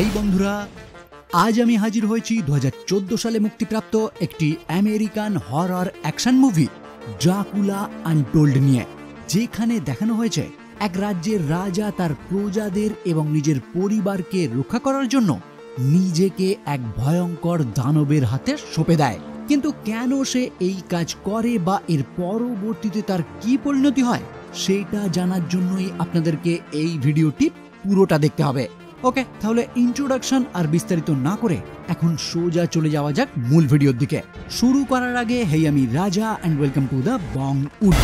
হেই বন্ধুরা, আজ আমি হাজির হয়েছি 2014 সালে মুক্তিপ্রাপ্ত একটি American horror action movie Dracula untold নিয়ে, যেখানে দেখানো হয়েছে এক রাজ্যের রাজা তার প্রজাদের এবং নিজের পরিবারকে রক্ষা করার জন্য নিজেকে এক ভয়ঙ্কর দানবের হাতে সঁপে দেয়। কিন্তু কেন সে এই কাজ করে বা এর পরবর্তীতে তার কি পরিণতি হয় সেটা জানার জন্যই আপনাদেরকে এই ভিডিওটি পুরোটা দেখতে হবে। ওকে, তাহলে ইন্ট্রোডাকশন আর বিস্তারিত না করে এখন সোজা চলে যাওয়া যাক মূল ভিডিওর দিকে। শুরু করার আগে হেই, আমি Raja and welcome to the Bong wood.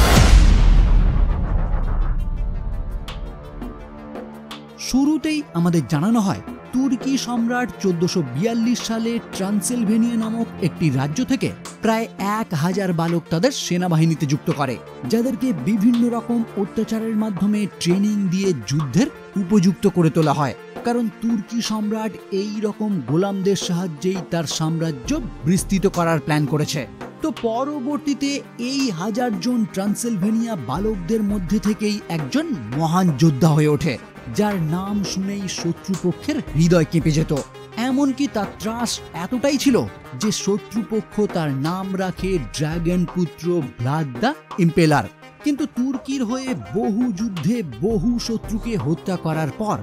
শুরুতেই আমাদের জানানো হয় তুর্কি সম্রাট 1442 সালে ট্রান্সিলভেনিয়া নামক একটি রাজ্য থেকে প্রায় 1000 বালক তাদের সেনাবাহিনীতে যুক্ত করে, যাদেরকে বিভিন্ন রকম অত্যাচারের মাধ্যমে ট্রেনিং দিয়ে যুদ্ধের উপযুক্ত করে তোলা হয়। কারণ তুর্কি সম্রাট এই রকম গোলামদের সাহায্যেই তার সাম্রাজ্য বিস্তৃত করার প্ল্যান করেছে। তো পরবর্তীতে এই 1000 জন ট্রান্সিলভেনিয়া বালকদের মধ্যে থেকেই একজন মহান যোদ্ধা হয়ে ওঠে, যার নাম শুনেই শত্রুপক্ষের হৃদয় কেঁপে যেত। এমনকি তার ত্রাস এতটাই ছিল যে শত্রুপক্ষ তার নাম রাখে ড্রাগন পুত্র ভ্লাদ দ্য ইম্পেলার। কিন্তু তুর্কির হয়ে বহু যুদ্ধে বহু শত্রুকে হত্যা করার পর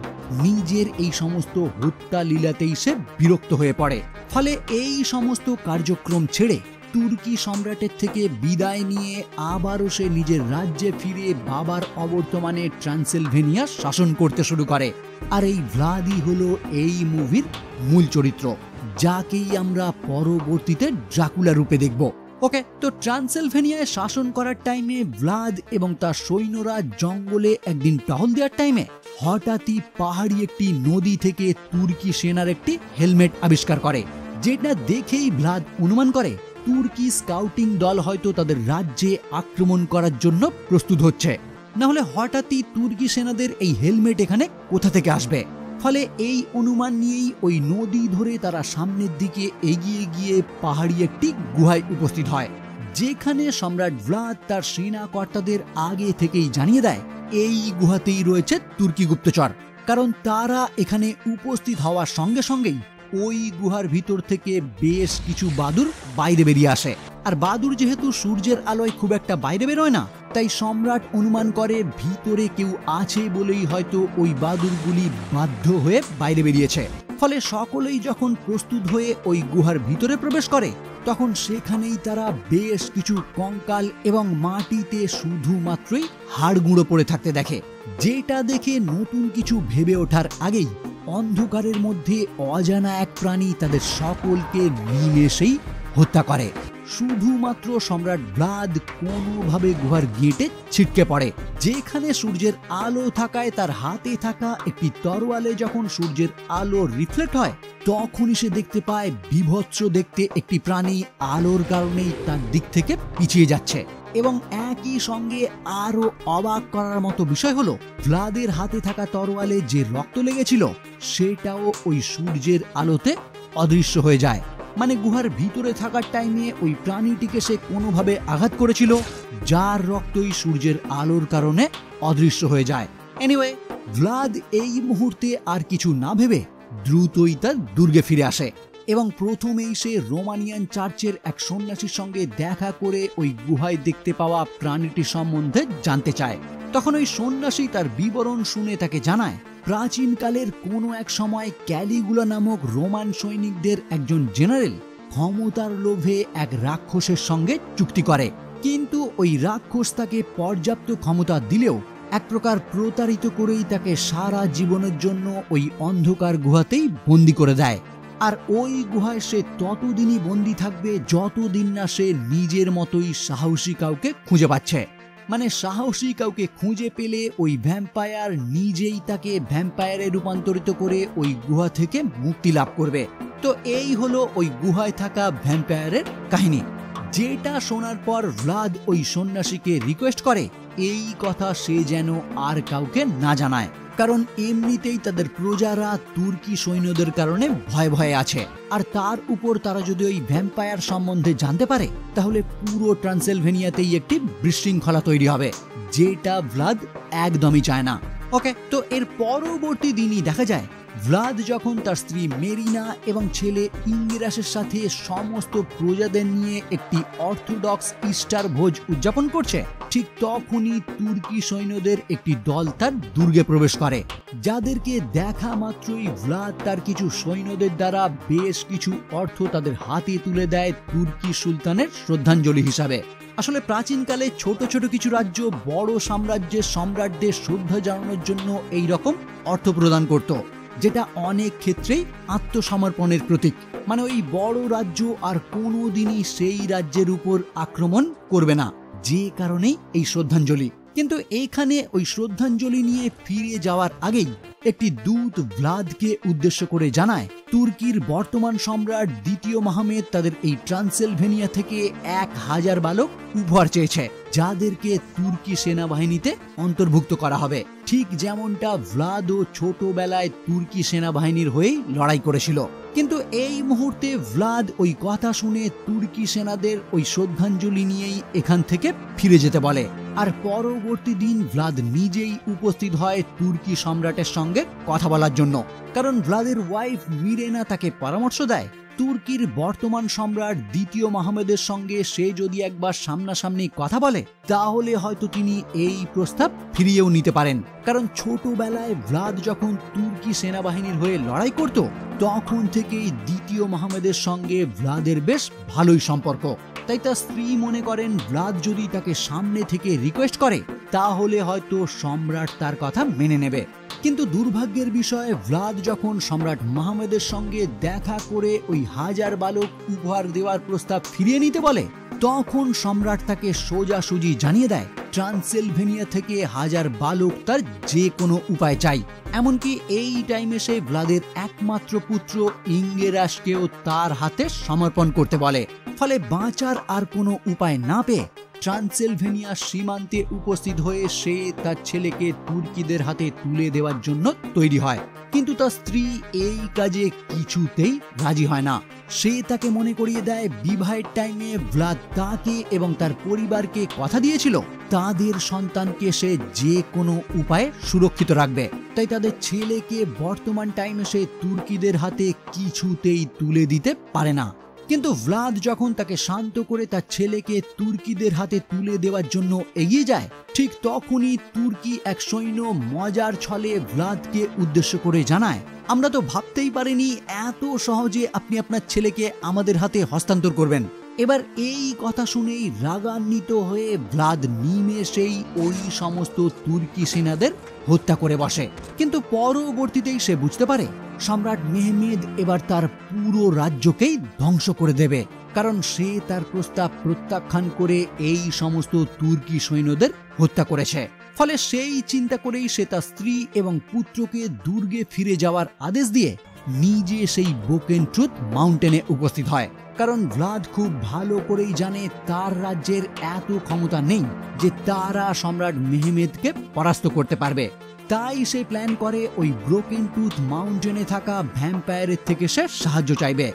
নিজের এই সমস্ত হত্যা লীলাতেই সে বিরক্ত হয়ে পড়ে। ফলে এই সমস্ত কার্যক্রম ছেড়ে তুর্কি সম্রাটের থেকে বিদায় নিয়ে আবারও সে নিজের রাজ্যে ফিরে বাবার অবর্তমানে ট্রান্সিলভেনিয়া শাসন করতে শুরু করে। আর এই ভ্লাদই হলো এই মুভির মূল চরিত্র, যাকেই আমরা পরবর্তীতে ড্রাকুলা রূপে দেখব। ওকে, তো ট্রান্সিলভেনিয়ায় শাসন করার টাইমে ভ্লাদ এবং তার সৈন্যরা জঙ্গলে একদিন টহল দেওয়ার টাইমে হঠাৎই পাহাড়ি একটি নদী থেকে তুর্কি সেনার একটি হেলমেট আবিষ্কার করে, যেটা দেখেই ভ্লাদ অনুমান করে তুর্কি স্কাউটিং দল হয়তো তাদের রাজ্যে আক্রমণ করার জন্য প্রস্তুত হচ্ছে। না হলে হঠাৎই তুর্কি সেনাদের এই হেলমেট এখানে কোথা থেকে আসবে? ফলে এই অনুমান নিয়েই ওই নদী ধরে তারা সামনের দিকে এগিয়ে গিয়ে পাহাড়ি একটি গুহায় উপস্থিত হয়, যেখানে সম্রাট ভ্লাদ তার সেনা কর্তাদের আগে থেকেই জানিয়ে দেয় এই গুহাতেই রয়েছে তুর্কি গুপ্তচর। কারণ তারা এখানে উপস্থিত হওয়ার সঙ্গে সঙ্গেই ওই গুহার ভিতর থেকে বেশ কিছু বাদুড় বাইরে বেরিয়ে আসে। আর বাদুড় যেহেতু সূর্যের আলোয় খুব একটা বাইরে বেরোয় না, তাই সম্রাট অনুমান করে ভিতরে কেউ আছে বলেই হয়তো ওই বাদুড়গুলি বাধ্য হয়ে বাইরে বেরিয়েছে। ফলে সকলেই যখন প্রস্তুত হয়ে ওই গুহার ভিতরে প্রবেশ করে, তখন সেখানেই তারা বেশ কিছু কঙ্কাল এবং মাটিতে শুধুমাত্রই হাড় গুঁড়ো পড়ে থাকতে দেখে, যেটা দেখে নতুন কিছু ভেবে ওঠার আগেই অন্ধকারের মধ্যে অজানা এক প্রাণী তাদের সকলকে নিমেষেই হত্যা করে। শুধুমাত্র সম্রাট ভ্লাদ কোনোভাবে গুহার গেটে ছিটকে পড়ে, যেখানে সূর্যের আলো থাকায় তার হাতে থাকা একটি তরোয়ালে যখন সূর্যের আলো রিফ্লেক্ট হয়, তখনই সে দেখতে পায় বিভৎস দেখতে একটি প্রাণী আলোর কারণেই তার দিক থেকে পিছিয়ে যাচ্ছে। এবং একই সঙ্গে আরো অবাক করার মতো বিষয় হলো, ভ্লাদের হাতে থাকা তরোয়ালে যে রক্ত লেগেছিল সেটাও ওই সূর্যের আলোতে অদৃশ্য হয়ে যায়। মানে গুহার ভিতরে থাকার টাইমে ওই প্রাণীটিকে সে কোনোভাবে আঘাত করেছিল, যার রক্তই সূর্যের আলোর কারণে অদৃশ্য হয়ে যায়। এনিওয়ে, ভ্লাদ এই মুহূর্তে আর কিছু না ভেবে দ্রুতই তার দুর্গে ফিরে আসে এবং প্রথমেই সে রোমানিয়ান চার্চের এক সন্ন্যাসীর সঙ্গে দেখা করে ওই গুহায় দেখতে পাওয়া প্রাণীটি সম্বন্ধে জানতে চায়। তখন ওই সন্ন্যাসী তার বিবরণ শুনে তাকে জানায় প্রাচীনকালের কোনো এক সময় ক্যালিগুলা নামক রোমান সৈনিকদের একজন জেনারেল ক্ষমতার লোভে এক রাক্ষসের সঙ্গে চুক্তি করে, কিন্তু ওই রাক্ষস তাকে পর্যাপ্ত ক্ষমতা দিলেও এক প্রকার প্রতারিত করেই তাকে সারা জীবনের জন্য ওই অন্ধকার গুহাতেই বন্দি করে দেয়। আর ওই গুহায় সে ততদিনই বন্দি থাকবে যতদিন না সে নিজের মতোই সাহসী কাউকে খুঁজে পাচ্ছে। মানে সাহসী কাউকে খুঁজে পেলে ওই ভ্যাম্পায়ার নিজেই তাকে ভ্যাম্পায়ারে রূপান্তরিত করে ওই গুহা থেকে মুক্তি লাভ করবে। তো এই হলো ওই গুহায় থাকা ভ্যাম্পায়ারের কাহিনী, যেটা শোনার পর ভ্লাদ ওই সন্ন্যাসীকে রিকোয়েস্ট করে এই কথা সে যেন আর কাউকে না জানায়, কারণ এমনিতেই তাদের প্রজারা তুর্কি সৈন্যদের কারণে ভয়ে ভয়ে আছে। আর তার উপর তারা যদি ওই ভ্যাম্পায়ার সম্বন্ধে জানতে পারে, তাহলে পুরো ট্রান্সিলভেনিয়াতেই একটি বিশৃঙ্খলা তৈরি হবে, যেটা ভ্লাদ একদমই চায় না। ওকে, তো এর পরবর্তী দিনই দেখা যায় ভ্লাদ যখন তার স্ত্রী মেরিনা এবং ছেলে ইঙ্গিরাসের সাথে সমস্ত প্রজাদের নিয়ে একটি অর্থোডক্স ইস্টার ভোজ উদযাপন করছে, ঠিক তখনই তুর্কি সৈন্যদের একটি দল তার দুর্গে প্রবেশ করে, যাদেরকে দেখা মাত্রই ভ্লাদ তার কিছু সৈন্যদের দ্বারা বেশ কিছু অর্থ তাদের হাতে তুলে দেয় তুর্কি সুলতানের শ্রদ্ধাঞ্জলি হিসাবে। আসলে প্রাচীনকালে ছোট ছোট কিছু রাজ্য বড় সাম্রাজ্যের সম্রাটদের শ্রদ্ধা জানানোর জন্য এই রকম অর্থ প্রদান করত, যেটা অনেক ক্ষেত্রেই আত্মসমর্পণের প্রতীক। মানে ওই বড় রাজ্য আর কোনোদিনই সেই রাজ্যের উপর আক্রমণ করবে না, যে কারণেই এই শ্রদ্ধাঞ্জলি। কিন্তু এইখানে ওই শ্রদ্ধাঞ্জলি নিয়ে ফিরে যাওয়ার আগেই একটি দূত ভ্লাদকে উদ্দেশ্য করে জানায় তুর্কির বর্তমান সম্রাট দ্বিতীয় মাহমেদ তাদের এই ট্রান্সিলভেনিয়া থেকে 1000 বালক উপহার চেয়েছে, যাদেরকে তুর্কি সেনাবাহিনীতে অন্তর্ভুক্ত করা হবে, ঠিক যেমনটা ভ্লাদও ছোটবেলায় তুর্কি সেনাবাহিনীর হয়েই লড়াই করেছিল। কিন্তু এই মুহূর্তে ভ্লাদ ওই কথা শুনে তুর্কি সেনাদের ওই শ্রদ্ধাঞ্জলি নিয়েই এখান থেকে ফিরে যেতে বলে। আর পরবর্তী দিন ভ্লাদ নিজেই উপস্থিত হয় তুর্কি সম্রাটের সঙ্গে কথা বলার জন্য, কারণ ভ্লাদের ওয়াইফ মিরেনা তাকে পরামর্শ দেয় তুর্কির বর্তমান সম্রাট দ্বিতীয় মাহমেদের সঙ্গে সে যদি একবার সামনাসামনি কথা বলে তাহলে হয়তো তিনি এই প্রস্তাব ফিরিয়েও নিতে পারেন। কারণ ছোটবেলায় ভ্লাদ যখন তুর্কি সেনাবাহিনীর হয়ে লড়াই করত তখন থেকেই দ্বিতীয় মাহমেদের সঙ্গে ভ্লাদের বেশ ভালোই সম্পর্ক। তাই তার স্ত্রী মনে করেন ভ্লাদ যদি তাকে সামনে থেকে রিকোয়েস্ট করে তাহলে হয়তো সম্রাট তার কথা মেনে নেবে। কিন্তু দুর্ভাগ্যের বিষয়, ভ্লাদ যখন সম্রাট মাহমেদের সঙ্গে দেখা করে ওই 1000 বালক উপহার দেওয়ার প্রস্তাব ফিরিয়ে নিতে বলে, তখন সম্রাট তাকে সোজাসুজি জানিয়ে দেয় ট্রান্সিলভেনিয়া থেকে 1000 বালক তার যে কোনো উপায় চাই। এমনকি এই টাইমে সে ভ্লাদের একমাত্র পুত্র ইঙ্গেরাসকেও তার হাতে সমর্পণ করতে বলে। ফলে বাঁচার আর কোনো উপায় না পেয়ে ট্রান্সিলভেনিয়া সীমান্তে উপস্থিত হয়ে সে তার ছেলেকে তুর্কিদের হাতে তুলে দেওয়ার জন্য তৈরি হয়। কিন্তু তার স্ত্রী এই কাজে কিছুতেই রাজি হয় না। সে তাকে মনে করিয়ে দেয় বিবাহের টাইমে ভ্লাদ তাকে এবং তার পরিবারকে কথা দিয়েছিল তাদের সন্তানকে সে যে কোনো উপায়ে সুরক্ষিত রাখবে। তাই তাদের ছেলেকে বর্তমান টাইমে সে তুর্কিদের হাতে কিছুতেই তুলে দিতে পারে না। কিন্তু ভ্লাদ যখন তাকে শান্ত করে তার ছেলেকে তুর্কিদের হাতে তুলে দেওয়ার জন্য এগিয়ে যায়, ঠিক তখনই তুর্কি এক সৈন্য মজার ছলে ভ্লাদকে উদ্দেশ্য করে জানায়, আমরা তো ভাবতেই পারিনি এত সহজে আপনি আপনার ছেলেকে আমাদের হাতে হস্তান্তর করবেন। এবার এই কথা শুনেই রাগান্বিত হয়ে ভ্লাদ নিমেষেই ওই সমস্ত তুর্কি সেনাদের হত্যা করে বসে। কিন্তু পরবর্তীতেই সে বুঝতে পারে সম্রাট মেহমেদ এবার তার পুরো রাজ্যকেই ধ্বংস করে দেবে, কারণ সে তার প্রস্তাব প্রত্যাখ্যান করে এই সমস্ত তুর্কি সৈন্যদের হত্যা করেছে। ফলে সেই চিন্তা করেই সে তার স্ত্রী এবং পুত্রকে দুর্গে ফিরে যাওয়ার আদেশ দিয়ে নিজে সেই ব্রোকেন ট্রুথ মাউন্টেনে উপস্থিত হয়। কারণ ভ্লাদ খুব ভালো করেই জানে তার রাজ্যের এত ক্ষমতা নেই যে তারা সম্রাট মেহমেদকে পরাস্ত করতে পারবে। তাই সে প্ল্যান করে ওই ব্রোকেন টুথ মাউন্টেনে থাকা ভ্যাম্পায়ারের থেকে সে সাহায্য চাইবে,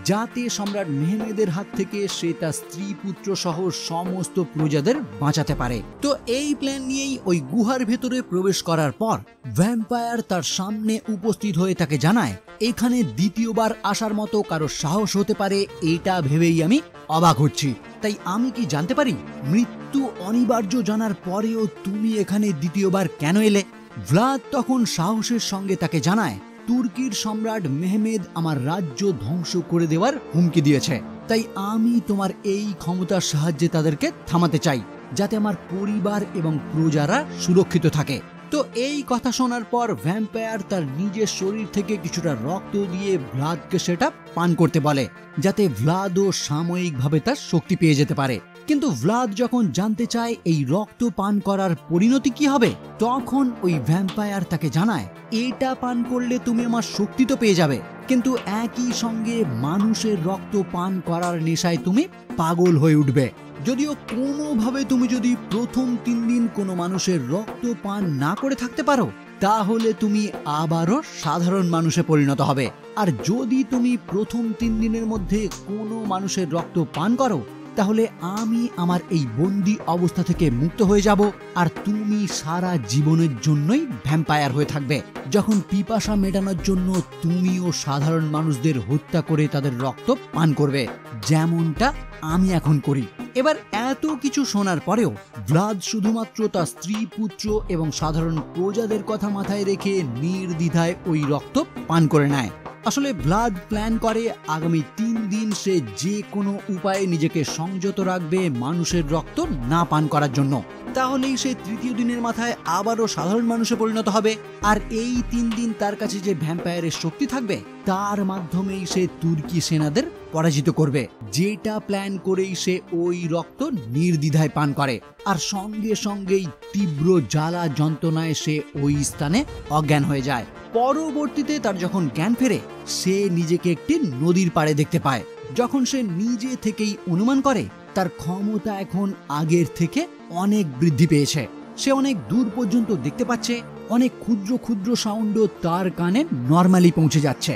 যাতে সম্রাট মেহমেদের হাত থেকে সে তার স্ত্রী পুত্র সহ সমস্ত প্রজাদের বাঁচাতে পারে। তো এই প্ল্যান নিয়েই ওই গুহার ভেতরে প্রবেশ করার পর ভ্যাম্পায়ার তার সামনে উপস্থিত হয়ে তাকে জানায়, এখানে দ্বিতীয়বার আসার মতো কারো সাহস হতে পারে এটা ভেবেই আমি অবাক হচ্ছি। তাই আমি কি জানতে পারি মৃত্যু অনিবার্য জানার পরেও তুমি এখানে দ্বিতীয়বার কেন এলে? ভ্লাদ তখন সাহসের সঙ্গে তাকে জানায়, তুর্কির সম্রাট মেহমেদ আমার রাজ্য ধ্বংস করে দেওয়ার হুমকি দিয়েছে, তাই আমি তোমার এই ক্ষমতার সাহায্যে তাদেরকে থামাতে চাই, যাতে আমার পরিবার এবং প্রজারা সুরক্ষিত থাকে। তো এই কথা শোনার পর ভ্যাম্পায়ার তার নিজের শরীর থেকে কিছুটা রক্ত দিয়ে ভ্লাদকে সেটা পান করতে বলে, যাতে ভ্লাদও সাময়িকভাবে তার শক্তি পেয়ে যেতে পারে। কিন্তু ভ্লাদ যখন জানতে চায় এই রক্ত পান করার পরিণতি কি হবে, তখন ওই ভ্যাম্পায়ার তাকে জানায়, এটা পান করলে তুমি আমার শক্তি তো পেয়ে যাবে, কিন্তু একই সঙ্গে মানুষের রক্ত পান করার নেশায় তুমি পাগল হয়ে উঠবে। যদিও কোনোভাবে তুমি যদি প্রথম 3 দিন কোনো মানুষের রক্ত পান না করে থাকতে পারো, তাহলে তুমি আবারও সাধারণ মানুষে পরিণত হবে। আর যদি তুমি প্রথম 3 দিনের মধ্যে কোনো মানুষের রক্ত পান করো, তাহলে আমি আমার এই বন্দি অবস্থা থেকে মুক্ত হয়ে যাব, আর তুমি সারা জীবনের জন্যই ভ্যাম্পায়ার হয়ে থাকবে। যখন পিপাসা মেটানোর জন্য তুমিও সাধারণ মানুষদের হত্যা করে তাদের রক্ত পান করবে, যেমনটা আমি এখন করি। এবার এত কিছু শোনার পরেও ভ্লাদ শুধুমাত্র তার স্ত্রী, পুত্র এবং সাধারণ প্রজাদের কথা মাথায় রেখে নির্দ্বিধায় ওই রক্ত পান করে নেয়। আসলে ভ্লাদ প্ল্যান করে আগামী 3 দিন সে যে কোনো উপায়ে নিজেকে সংযত রাখবে মানুষের রক্ত না পান করার জন্য। তাহলেই সে তৃতীয় দিনের মাথায় আবারও সাধারণ মানুষে পরিণত হবে, আর এই 3 দিন তার কাছে যে ভ্যাম্পায়ারের শক্তি থাকবে তার মাধ্যমেই সে তুর্কি সেনাদের পরাজিত করবে। যেটা প্ল্যান করেই সে ওই রক্ত নির্দ্বিধায় পান করে, আর সঙ্গে সঙ্গেই তীব্র জ্বালা যন্ত্রণায় সে ওই স্থানে অজ্ঞান হয়ে যায়। পরবর্তীতে তার যখন জ্ঞান ফেরে, সে নিজেকে একটি নদীর পাড়ে দেখতে পায়। যখন সে নিজে থেকেই অনুমান করে তার ক্ষমতা এখন আগের থেকে অনেক বৃদ্ধি পেয়েছে, সে অনেক দূর পর্যন্ত দেখতে পাচ্ছে, অনেক ক্ষুদ্র ক্ষুদ্র সাউন্ডও তার কানে নর্মালি পৌঁছে যাচ্ছে।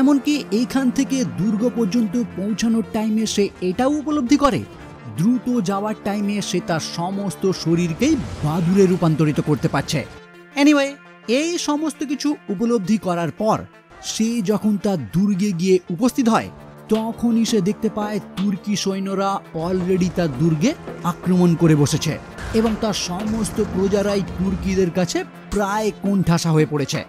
এমনকি এইখান থেকে দুর্গ পর্যন্ত পৌঁছানোর টাইমে সে এটাও উপলব্ধি করে দ্রুত যাওয়ার টাইমে সে তার সমস্ত শরীরকেই বাদুড়ে রূপান্তরিত করতে পারছে। এনিওয়ে, এই সমস্ত কিছু উপলব্ধি করার পর সে যখন তার দুর্গে গিয়ে উপস্থিত হয়, তখনই সে দেখতে পায় তুর্কি সৈন্যরা অলরেডি তার দুর্গে আক্রমণ করে বসেছে এবং তার সমস্ত প্রজারাই তুর্কিদের কাছে প্রায় কোণঠাসা হয়ে পড়েছে।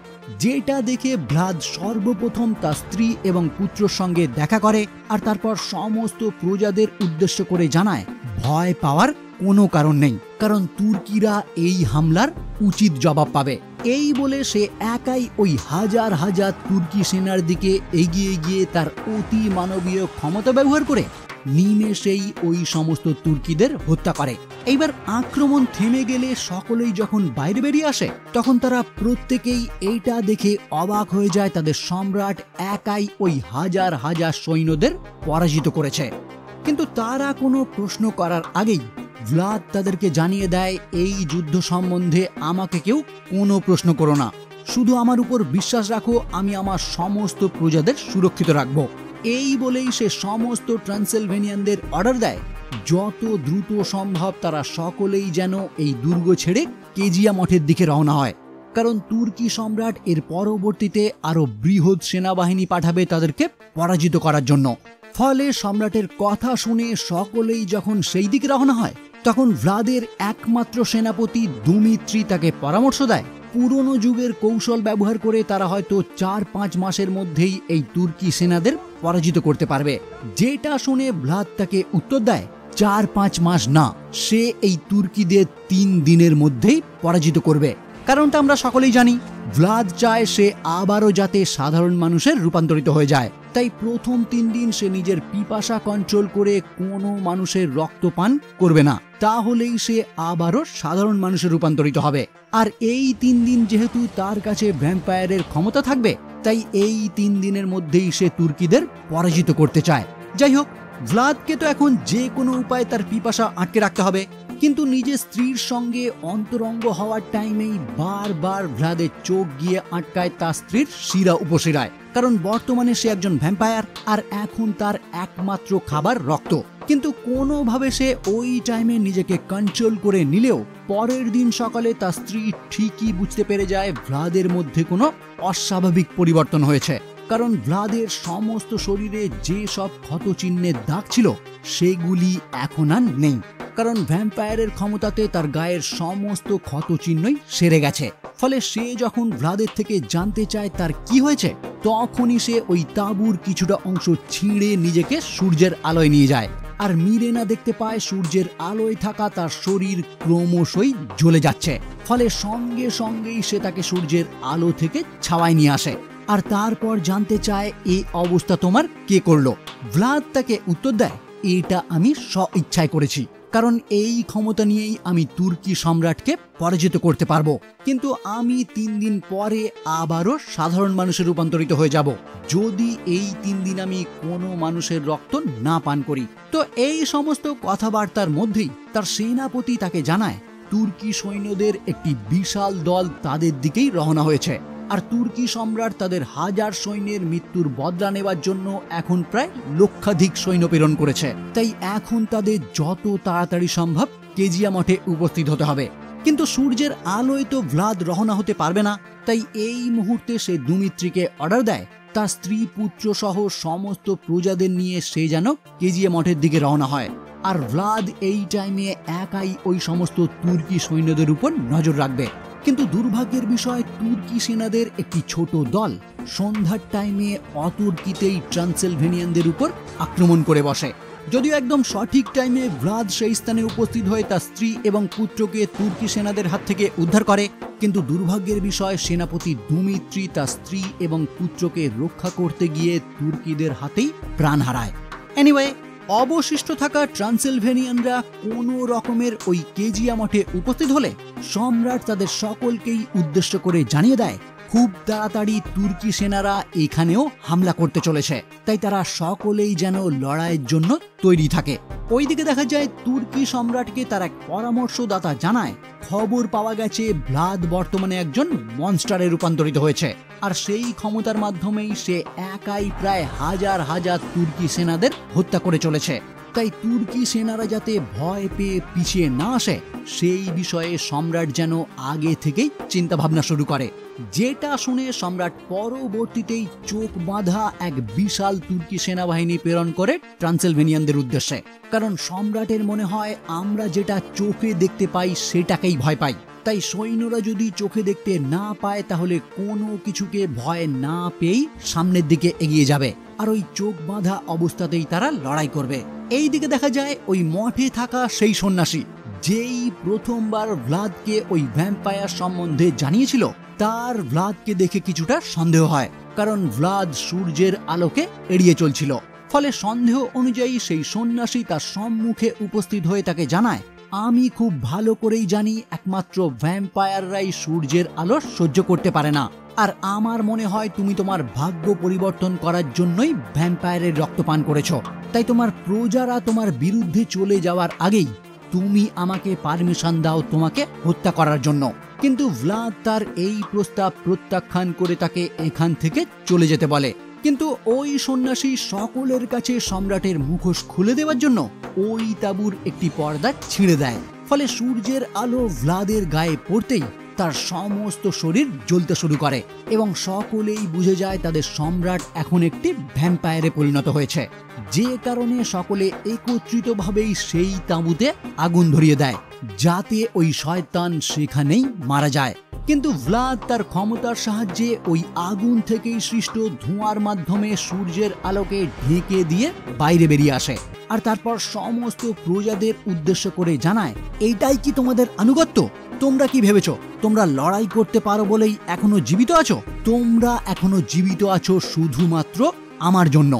যেটা দেখে ভ্লাদ সর্বপ্রথম তার স্ত্রী এবং পুত্রর সঙ্গে দেখা করে, আর তারপর সমস্ত প্রজাদের উদ্দেশ্য করে জানায় ভয় পাওয়ার কোনো কারণ নেই, কারণ তুর্কিরা এই হামলার উচিত জবাব পাবে। এই বলে সে একাই ওই হাজার হাজার তুর্কি সেনার দিকে এগিয়ে গিয়ে তার অতি মানবীয় ক্ষমতা ব্যবহার করে নিমেষেই ওই সমস্ত তুর্কিদের হত্যা করে। এইবার আক্রমণ থেমে গেলে সকলেই যখন বাইরে বেরিয়ে আসে, তখন তারা প্রত্যেকেই এইটা দেখে অবাক হয়ে যায় তাদের সম্রাট একাই ওই হাজার হাজার সৈন্যদের পরাজিত করেছে। কিন্তু তারা কোনো প্রশ্ন করার আগেই ভ্লাদ তাদেরকে জানিয়ে দেয়, এই যুদ্ধ সম্বন্ধে আমাকে কেউ কোনো প্রশ্ন করো না, শুধু আমার উপর বিশ্বাস রাখো, আমি আমার সমস্ত প্রজাদের সুরক্ষিত রাখবো। এই বলেই সে সমস্ত ট্রান্সিলভেনিয়ানদের অর্ডার দেয় যত দ্রুত সম্ভব তারা সকলেই যেন এই দুর্গ ছেড়ে কেজিয়া মঠের দিকে রওনা হয়, কারণ তুর্কি সম্রাট এর পরবর্তীতে আরো বৃহৎ সেনাবাহিনী পাঠাবে তাদেরকে পরাজিত করার জন্য। ফলে সম্রাটের কথা শুনে সকলেই যখন সেই দিকে রওনা হয়, তখন ভ্লাদের একমাত্র সেনাপতি দুমিত্রি তাকে পরামর্শ দেয় পুরনো যুগের কৌশল ব্যবহার করে তারা হয়তো 4-5 মাসের মধ্যেই এই তুর্কি সেনাদের পরাজিত করতে পারবে। যেটা শুনে ভ্লাদ তাকে উত্তর দেয় 4-5 মাস না, সে এই তুর্কিদের 3 দিনের মধ্যেই পরাজিত করবে। কারণটা আমরা সকলেই জানি, ভ্লাদ চায় সে আবারও যাতে সাধারণ মানুষের রূপান্তরিত হয়ে যায়। তাই প্রথম 3 দিন সে নিজের পিপাসা কন্ট্রোল করে কোনো মানুষের রক্ত পান করবে না, তাহলেই সে আবারও সাধারণ মানুষের রূপান্তরিত হবে। আর এই 3 দিন যেহেতু তার কাছে ভ্যাম্পায়ারের ক্ষমতা থাকবে, তাই এই 3 দিনের মধ্যেই সে তুর্কিদের পরাজিত করতে চায়। যাই হোক, ভ্লাদকে তো এখন যে কোনো উপায়ে তার পিপাসা আটকে রাখতে হবে, কিন্তু নিজের স্ত্রীর সঙ্গে অন্তরঙ্গ হওয়ার টাইমেই বারবার ভ্লাদের চোখ গিয়ে আটকায় তার স্ত্রীর শিরা উপশিরায়, কারণ বর্তমানে সে একজন ভ্যাম্পায়ার আর এখন তার একমাত্র খাবার রক্ত। কিন্তু কোনোভাবে সে ওই টাইমে নিজেকে কন্ট্রোল করে নিলেও পরের দিন সকালে তার স্ত্রী ঠিকই বুঝতে পেরে যায় ভ্লাদের মধ্যে কোনো অস্বাভাবিক পরিবর্তন হয়েছে, কারণ ভ্লাদের সমস্ত শরীরে যে সব ক্ষতচিহ্নের দাগ ছিল সেগুলি এখন আর নেই, কারণ ভ্যাম্পায়ারের ক্ষমতাতে তার গায়ের সমস্ত ক্ষতচিহ্নই সেরে গেছে। ফলে সে যখন ভ্লাদের থেকে জানতে চায় তার কি হয়েছে, তখনই সে ওই তাঁবুর কিছুটা অংশ ছিঁড়ে নিজেকে সূর্যের আলোয় নিয়ে যায়, আর মিরেনা দেখতে পায় সূর্যের আলোয় থাকা তার শরীর ক্রমশই জ্বলে যাচ্ছে। ফলে সঙ্গে সঙ্গেই সে তাকে সূর্যের আলো থেকে ছাওয়ায় নিয়ে আসে, আর তারপর জানতে চায় এই অবস্থা তোমার কে করলো। ভ্লাদ তাকে উত্তর দেয়, এটা আমি স্ব-ইচ্ছায় করেছি, কারণ এই ক্ষমতা নিয়েই আমি তুর্কি সম্রাটকে পরাজিত করতে পারবো, কিন্তু আমি 3 দিন পরে আবারও সাধারণ মানুষের রূপান্তরিত হয়ে যাব যদি এই 3 দিন আমি কোনো মানুষের রক্ত না পান করি। তো এই সমস্ত কথাবার্তার মধ্যেই তার সেনাপতি তাকে জানায় তুর্কি সৈন্যদের একটি বিশাল দল তাদের দিকেই রওনা হয়েছে। আর তুর্কি সম্রাট তাদের হাজার সৈন্যের মৃত্যুর বদলা নেওয়ার জন্য এখন প্রায় লক্ষাধিক সৈন্য প্রেরণ করেছে। তাই এখন তাদের যত তাড়াতাড়ি সম্ভব কেজিয়া মঠে উপস্থিত হতে হবে। কিন্তু সূর্যের আলোয় তো ভ্লাদ রওনা হতে পারবে না। তাই এই মুহূর্তে সে দুমিত্রিকে অর্ডার দেয় তার স্ত্রী পুত্র সহ সমস্ত প্রজাদের নিয়ে সে যেন কেজিয়া মঠের দিকে রওনা হয়। আর ভ্লাদ এই টাইমে একাই ওই সমস্ত তুর্কি সৈন্যদের উপর নজর রাখবে। কিন্তু দুর্ভাগ্যের বিষয়, তুর্কি সেনাদের একটি ছোট দল সন্ধ্যার টাইমে অতর্কিতেই ট্রান্সিলভেনিয়ানদের উপর আক্রমণ করে বসে। যদিও একদম সঠিক টাইমে ভ্লাদ সেই স্থানে উপস্থিত হয়ে তার স্ত্রী এবং পুত্রকে তুর্কি সেনাদের হাত থেকে উদ্ধার করে, কিন্তু দুর্ভাগ্যের বিষয় সেনাপতি দুমিত্রি তার স্ত্রী এবং পুত্রকে রক্ষা করতে গিয়ে তুর্কিদের হাতেই প্রাণ হারায়। এনিওয়ে, অবশিষ্ট থাকা ট্রান্সিলভেনিয়ানরা কোনো রকমের ওই কেজিয়া মঠে উপস্থিত হলে সম্রাট তাদের সকলকেই উদ্দেশ্য করে জানিয়ে দেয় খুব তাড়াতাড়ি তুর্কি সেনারা এখানেও হামলা করতে চলেছে। তাই তারা সকলেই যেন লড়াইয়ের জন্য তৈরি থাকে। ওইদিকে দেখা যায় তুর্কি সম্রাটকে তার এক পরামর্শদাতা জানায় খবর পাওয়া গেছে ভ্লাদ বর্তমানে একজন মনস্টারে রূপান্তরিত হয়েছে, আর সেই ক্ষমতার মাধ্যমেই সে একাই প্রায় হাজার হাজার তুর্কি সেনাদের হত্যা করে চলেছে। তাই তুর্কি সেনারা যাতে ভয় পেয়ে পিছিয়ে না আসে সেই বিষয়ে সম্রাট যেন আগে থেকেই চিন্তা ভাবনা শুরু করে। যেটা শুনে সম্রাট পরবর্তীতেই চোখ বাঁধা এক বিশাল তুর্কি সেনাবাহিনী প্রেরণ করে ট্রান্সিলভেনিয়ানদের উদ্দেশ্যে। কারণ সম্রাটের মনে হয় আমরা যেটা চোখে দেখতে পাই সেটাকেই ভয় পাই। তাই সৈন্যরা যদি চোখে দেখতে না পায় তাহলে কোনো কিছুকে ভয় না পেয়েই সামনের দিকে এগিয়ে যাবে, আর ওই চোখ বাঁধা অবস্থাতেই তারা লড়াই করবে। এই দিকে দেখা যায় ওই মঠে থাকা সেই সন্ন্যাসী যেই প্রথমবার ভ্লাদকে ওই ভ্যাম্পায়ার সম্বন্ধে জানিয়েছিল, তার ভ্লাদকে দেখে কিছুটা সন্দেহ হয়, কারণ ভ্লাদ সূর্যের আলোকে এড়িয়ে চলছিল। ফলে সন্দেহ অনুযায়ী সেই সন্ন্যাসী তার সম্মুখে উপস্থিত হয়ে তাকে জানায়, আমি খুব ভালো করেই জানি একমাত্র ভ্যাম্পায়াররাই সূর্যের আলো সহ্য করতে পারে না, আর আমার মনে হয় তুমি তোমার ভাগ্য পরিবর্তন করার জন্যই ভ্যাম্পায়ারের রক্ত পান করেছ। তাই তোমার প্রজারা তোমার বিরুদ্ধে চলে যাওয়ার আগেই তুমি আমাকে পারমিশন দাও তোমাকে হত্যা করার জন্য। কিন্তু ভ্লাদ তার এই প্রস্তাব প্রত্যাখ্যান করে তাকে এখান থেকে চলে যেতে বলে। কিন্তু ওই সন্ন্যাসী সকলের কাছে সম্রাটের মুখোশ খুলে দেওয়ার জন্য ওই তাঁবুর একটি পর্দা ছিঁড়ে দেয়। ফলে সূর্যের আলো ভ্লাদের গায়ে পড়তেই তার সমস্ত শরীর জ্বলতে শুরু করে এবং সকলেই বুঝে যায় তাদের সম্রাট এখন একটি ভ্যাম্পায়ারে পরিণত হয়েছে। যে কারণে সকলে একত্রিতভাবেই সেই তাঁবুতে আগুন ধরিয়ে দেয় যাতে ওই শয়তান সেখানেই মারা যায়। কিন্তু ভ্লাদ তার ক্ষমতার সাহায্যে ওই আগুন থেকেই সৃষ্ট ধোঁয়ার মাধ্যমে সূর্যের আলোকে ঢেকে দিয়ে বাইরে বেরিয়ে আসে, আর তারপর সমস্ত প্রজাদের উদ্দেশ্য করে জানায়, এইটাই কি তোমাদের আনুগত্য? তোমরা কি ভেবেছো তোমরা লড়াই করতে পারো বলেই এখনো জীবিত আছো? তোমরা এখনো জীবিত আছো শুধুমাত্র আমার জন্য।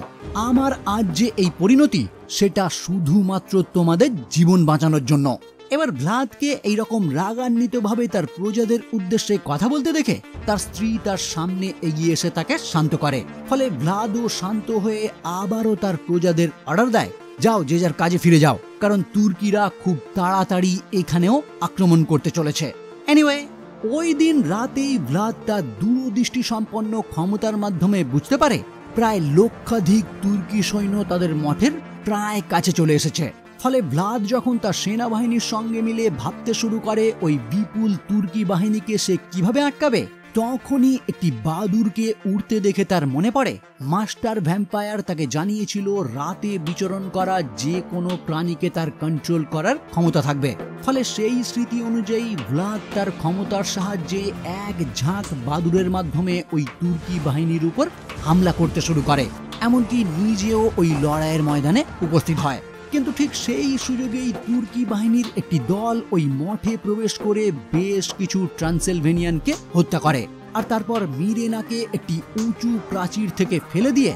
আমার আজ যে এই পরিণতি সেটা শুধুমাত্র তোমাদের জীবন বাঁচানোর জন্য। এবার ভ্লাদকে এইরকম রাগান্বিতভাবে তার প্রজাদের উদ্দেশ্যে কথা বলতে দেখে তার স্ত্রী তার সামনে এগিয়ে এসে তাকে শান্ত করে। ফলে ভ্লাদও শান্ত হয়ে আবারও তার প্রজাদের অর্ডার দেয়, যাও যে যার কাজে ফিরে যাও, কারণ তুর্কিরা খুব তাড়াতাড়ি এখানেও আক্রমণ করতে চলেছে। এনিওয়ে, ওই দিন রাতেই ভ্লাদ তার দূরদৃষ্টি সম্পন্ন ক্ষমতার মাধ্যমে বুঝতে পারে প্রায় লক্ষাধিক তুর্কি সৈন্য তাদের মঠের প্রায় কাছে চলে এসেছে। ফলে ভ্লাদ যখন তার সেনাবাহিনীর সঙ্গে মিলে ভাবতে শুরু করে ওই বিপুল তুর্কি বাহিনীকে সে কিভাবে আটকাবে, তখনই একটি বাদুরকে উড়তে দেখে তার মনে পড়ে মাস্টার ভ্যাম্পায়ার তাকে জানিয়েছিল রাতে বিচরণ করা যে কোনো প্রাণীকে তার কন্ট্রোল করার ক্ষমতা থাকবে। ফলে সেই স্মৃতি অনুযায়ী ভ্লাদ তার ক্ষমতার সাহায্যে এক ঝাঁক বাদুরের মাধ্যমে ওই তুর্কি বাহিনীর উপর হামলা করতে শুরু করে, এমনকি নিজেও ওই লড়াইয়ের ময়দানে উপস্থিত হয়। কিন্তু ঠিক সেই সুযোগেই তুর্কি বাহিনীর একটি দল ওই মঠে প্রবেশ করে বেশ কিছু ট্রান্সিলভেনিয়ানকে হত্যা করে, আর তারপর মিরেনাকে একটি উঁচু প্রাচীর থেকে ফেলে দিয়ে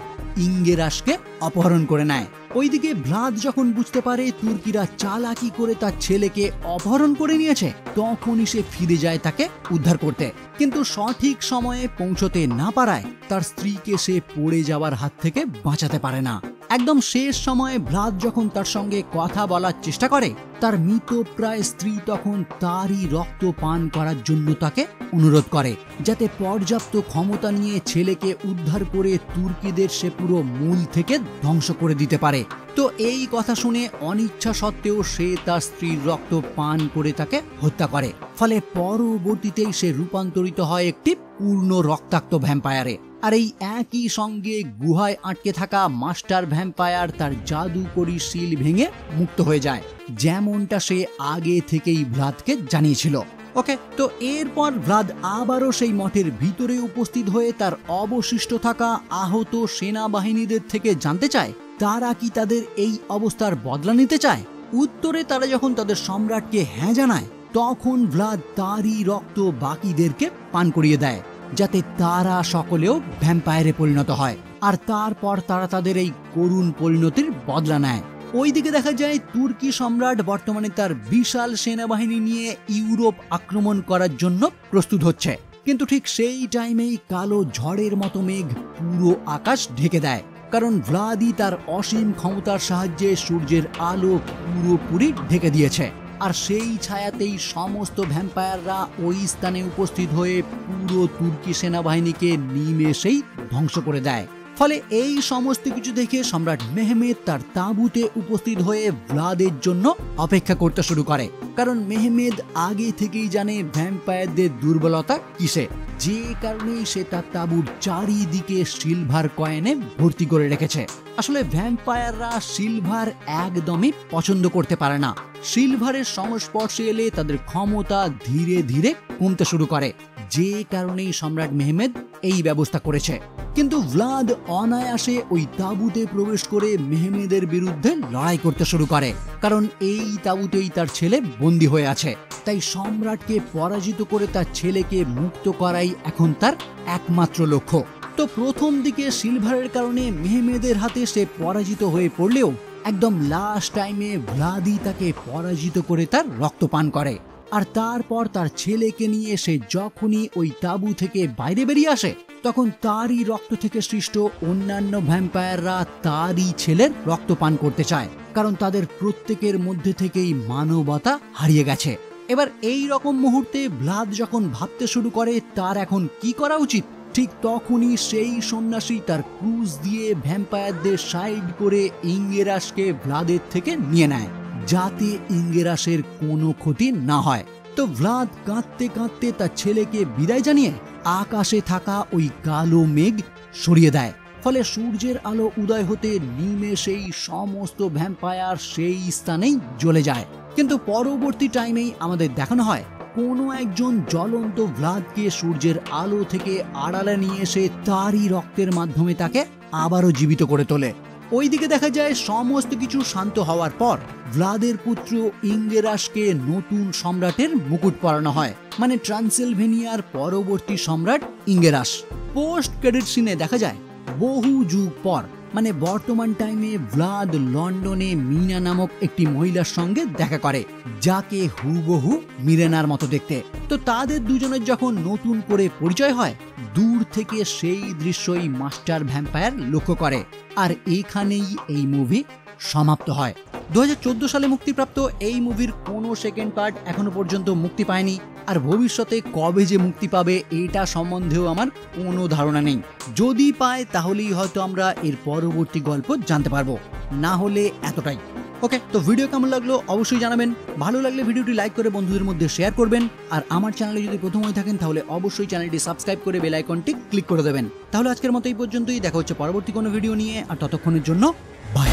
ইঙ্গেরাসকে অপহরণ করে নেয়। ওইদিকে ভ্লাদ যখন বুঝতে পারে তুর্কিরা চালাকি করে তার ছেলেকে অপহরণ করে নিয়েছে, তখনই সে ফিরে যায় তাকে উদ্ধার করতে। কিন্তু সঠিক সময়ে পৌঁছতে না পারায় তার স্ত্রীকে সে পড়ে যাওয়ার হাত থেকে বাঁচাতে পারে না। একদম শেষ সময়ে ভ্লাদ যখন তার সঙ্গে কথা বলার চেষ্টা করে, তার মৃতপ্রায় স্ত্রী তখন তারই রক্ত পান করার জন্য তাকে অনুরোধ করে, যাতে পর্যাপ্ত ক্ষমতা নিয়ে ছেলেকে উদ্ধার করে তুর্কিদের সে পুরো মূল থেকে ধ্বংস করে দিতে পারে। তো এই কথা শুনে অনিচ্ছা সত্ত্বেও সে তার স্ত্রীর রক্ত পান করে তাকে হত্যা করে। ফলে পরবর্তীতেই সে রূপান্তরিত হয় একটি পূর্ণ রক্তাক্ত ভ্যাম্পায়ারে। আর এই একই সঙ্গে গুহায় আটকে থাকা মাস্টার ভ্যাম্পায়ার তার জাদুকরি শিল ভেঙে মুক্ত হয়ে যায়, যেমনটা সে আগে থেকেই ভ্লাদকে জানিয়েছিল। ওকে, তো এরপর ভ্লাদ আবারও সেই মঠের ভিতরে উপস্থিত হয়ে তার অবশিষ্ট থাকা আহত সেনাবাহিনীদের থেকে জানতে চায় তারা কি তাদের এই অবস্থার বদলা নিতে চায়। উত্তরে তারা যখন তাদের সম্রাটকে হ্যাঁ জানায়, তখন ভ্লাদ তারই রক্ত বাকিদেরকে পান করিয়ে দেয়, যাতে তারা সকলেও ভ্যাম্পায়ারে পরিণত হয়। আর তারপর তারা তাদের এই করুণ পরিণতির বদলা নেয়। ওইদিকে দেখা যায় তুর্কি সম্রাট বর্তমানে তার বিশাল সেনাবাহিনী নিয়ে ইউরোপ আক্রমণ করার জন্য প্রস্তুত হচ্ছে। কিন্তু ঠিক সেই টাইমেই কালো ঝড়ের মতো মেঘ পুরো আকাশ ঢেকে দেয়, কারণ ভ্লাদই তার অসীম ক্ষমতার সাহায্যে সূর্যের আলো পুরোপুরি ঢেকে দিয়েছে। আর সেই ছায়াতেই সমস্ত ভ্যাম্পায়াররা ওই স্থানে উপস্থিত হয়ে পুরো তুর্কি সেনাবাহিনীকে নিমেষেই ধ্বংস করে দেয়। ফলে এই সমস্ত কিছু দেখে সম্রাট মেহমেদ তার তাঁবুতে উপস্থিত হয়ে ভ্লাদের জন্য অপেক্ষা করতে শুরু করে, কারণ মেহমেদ আগে থেকেই জানে ভ্যাম্পায়ারদের দুর্বলতা কিসে, যে কারণেই সে তার তাঁবুর চারিদিকে সিলভার কয়েনে ভর্তি করে রেখেছে। আসলে ভ্যাম্পায়াররা সিলভার একদমই পছন্দ করতে পারে না। সিলভারের সংস্পর্শে এলে তাদের ক্ষমতা ধীরে ধীরে কমতে শুরু করে, যে কারণেই সম্রাট মেহমেদ এই ব্যবস্থা করেছে। কিন্তু ভ্লাদ অনায়াসে ওই তাঁবুতে প্রবেশ করে মেহমেদের বিরুদ্ধে লড়াই করতে শুরু করে, কারণ এই তাঁবুতেই তার ছেলে বন্দী হয়ে আছে। তাই সম্রাটকে পরাজিত করে তার ছেলেকে মুক্ত করাই এখন তার একমাত্র লক্ষ্য। তো প্রথম দিকে সিলভারের কারণে মেহমেদের হাতে সে পরাজিত হয়ে পড়লেও একদম লাস্ট টাইমে ভ্লাদই তাকে পরাজিত করে তার রক্ত পান করে। আর তারপর তার ছেলেকে নিয়ে সে যখনই ওই তাঁবু থেকে বাইরে বেরিয়ে আসে, তখন তারই রক্ত থেকে সৃষ্ট অন্যান্য ভ্যাম্পায়াররা তারই ছেলের রক্ত পান করতে চায়, কারণ তাদের প্রত্যেকের মধ্যে থেকেই মানবতা হারিয়ে গেছে। এবার এই রকম মুহূর্তে ভ্লাদ যখন ভাবতে শুরু করে তার এখন কি করা উচিত, ঠিক তখনই সেই সন্ন্যাসী তার ক্রুজ দিয়ে ভ্যাম্পায়ারদের সাইড করে ইঙ্গেরাসকে ভ্লাদের থেকে নিয়ে নেয়, যাতে ইঙ্গেরাসের কোনো ক্ষতি না হয়। তো ভ্লাদ কাঁদতে কাঁদতে তার ছেলেকে বিদায় জানিয়ে আকাশে থাকা ওই কালো মেঘ সরিয়ে দেয়। ফলে সূর্যের আলো উদয় হতে নিমেষেই সমস্ত ভ্যাম্পায়ার সেই স্থানেই জ্বলে যায়। কিন্তু পরবর্তী টাইমেই আমাদের দেখানো হয় কোনো একজন জ্বলন্ত ভ্লাদকে সূর্যের আলো থেকে আড়ালে নিয়ে এসে তারই রক্তের মাধ্যমে তাকে আবারও জীবিত করে তোলে। ওইদিকে দেখা যায় সমস্ত কিছু শান্ত হওয়ার পর ভ্লাদের পুত্র ইঙ্গেরাসকে নতুন সম্রাটের মুকুট পরানো হয়, মানে ট্রান্সিলভেনিয়ার পরবর্তী সম্রাট ইঙ্গেরাস। পোস্ট ক্রেডিট সিনে দেখা যায় বহু যুগ পর, মানে বর্তমান টাইমে ভ্লাদ লন্ডনে মিনা নামক একটি মহিলার সঙ্গে দেখা করে, যাকে হুবহু মিরেনার মতো দেখতে। তো তাদের দুজনের যখন নতুন করে পরিচয় হয়, দূর থেকে সেই দৃশ্যই মাস্টার ভ্যাম্পায়ার লক্ষ্য করে। আর এখানেই এই মুভি সমাপ্ত হয়। 2014 সালে মুক্তিপ্রাপ্ত এই মুভির কোনো সেকেন্ড পার্ট এখনো পর্যন্ত মুক্তি পায়নি, আর ভবিষ্যতে কবে যে মুক্তি পাবে এটা সম্বন্ধেও আমার কোনো ধারণা নেই। যদি পায় তাহলেই হয়তো আমরা এর পরবর্তী গল্প জানতে পারবো, না হলে এতটাই। ওকে, তো ভিডিও কেমন লাগলো অবশ্যই জানাবেন। ভালো লাগলে ভিডিওটি লাইক করে বন্ধুদের মধ্যে শেয়ার করবেন। আর আমার চ্যানেলে যদি প্রথম হয়ে থাকেন তাহলে অবশ্যই চ্যানেলটি সাবস্ক্রাইব করে বেল আইকনটি ক্লিক করে দেবেন। তাহলে আজকের মতো এই পর্যন্তই, দেখা হচ্ছে পরবর্তী কোনো ভিডিও নিয়ে। আর ততক্ষণের জন্য বাই।